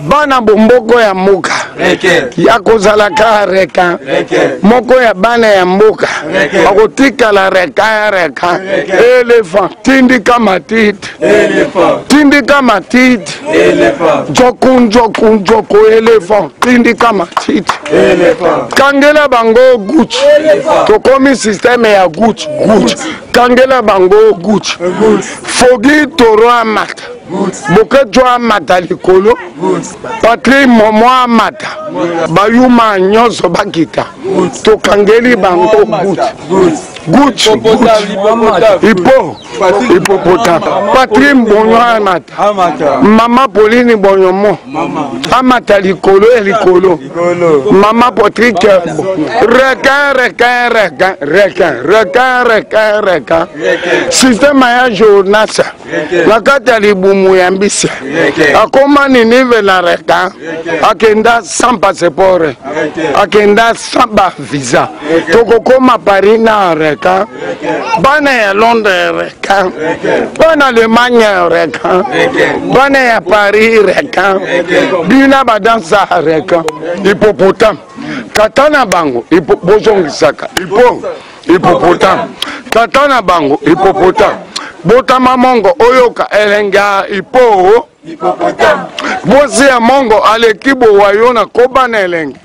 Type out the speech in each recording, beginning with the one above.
bana bomboko ya mboka ya kozala ka reka moko ya bana ya mboka akotikala reka elephant tindika matiti njoko elephant tindika matiti kangela bango Gucci tokomi systeme ya Gucci kangela bango Gucci fogi toro amata boke jo amata likolo patri momo amata bayuma nyonso bakita tokangeli bango Gucci hippopotame patri mbonyo amata mama Pauline bonyomo amata likolo mama Patrick reka système ya journasa nakata libumu ya mbisa akoma ninive na reka akenda sans passeport akenda sans visa tokokoma Paris na reka bana ya Londres reka bana Allemagne reka bana ya Paris reka bina badansa reka hippopotame katana bango bozongisaka hippopotame katana bango hippopotame botama mongo oyoka elenga hippopotame bosi ya mongo aleki bowayona kobana elenge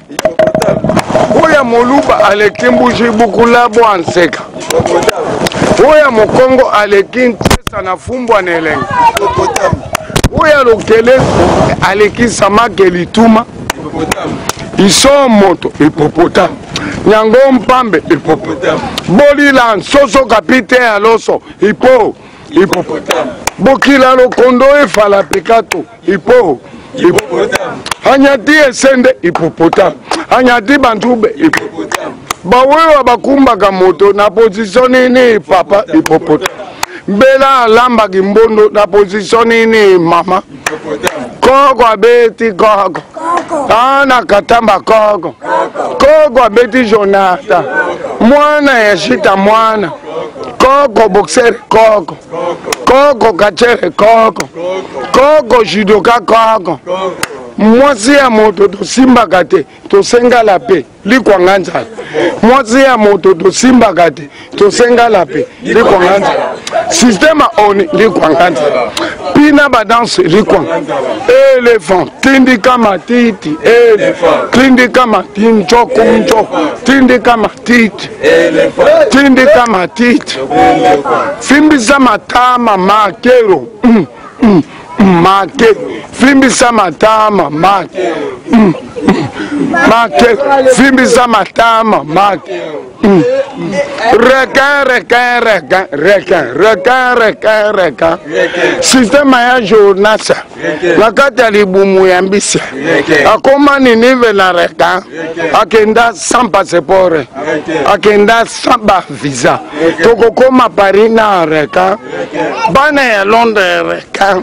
oya moluba aleki mbushi bukula bwanseka oya mokongo aleki ntesa na fumbwa na elenge oya lokele aleki samake lituma iso moto hippopotame nyango mpambe hippopotame bolila nsoso kapite ya loso hippopotame bokila lokondo efala pekato hippopotame anyati esende hippopotame anyati bantube hippopotame bawewa bakumbaka moto na position nini papa hippopotame mbela alambaki mbondo na position nini mama koko abeti koko ana katamba koko abeti Jonathan mwana ya shita mwana koko boxer koko kachere koko judoka koko mwasi ya moto tosimbaka te tosengala pe likwanga nzala mwasi ya moto tosimbaka te tosengala pe likwanga nzala systema oni likwanga nzala pina badanse likwanga elephant tindika matiti tindika matiti njoko tindika matiti fimbisa matama makero make fimbisa matama make fimbisa matama make reka systeme ya journasa nakata libumu ya mbisa akoma ninive na reka akenda sans passeport akenda sans visa tokokoma Paris na reka bana ya Londres reka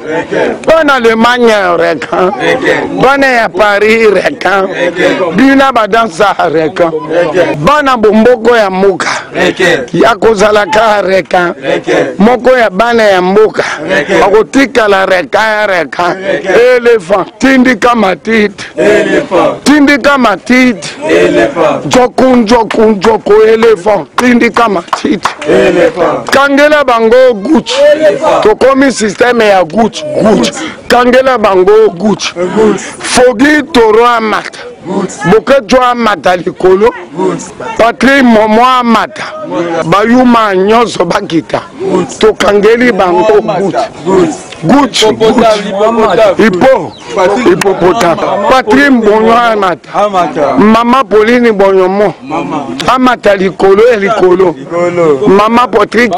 bana Allemagne reka bana ya Paris reka bina badansa reka bana bomboko ya mboka ya kozala ka reka moko ya bana ya mboka akotikala reka elephant tindika matiti njoko elephant tindika matiti kangela bango Gucci tokomi systeme ya Gucci kangela bango Gucci fogi toro amata boke jo amata likolo patri momo amata bayuma nyonso bakita tokangeli bango Gucci hippopotame patri mbonyo amata mama Pauline bonyomo amata likolo mama Patrick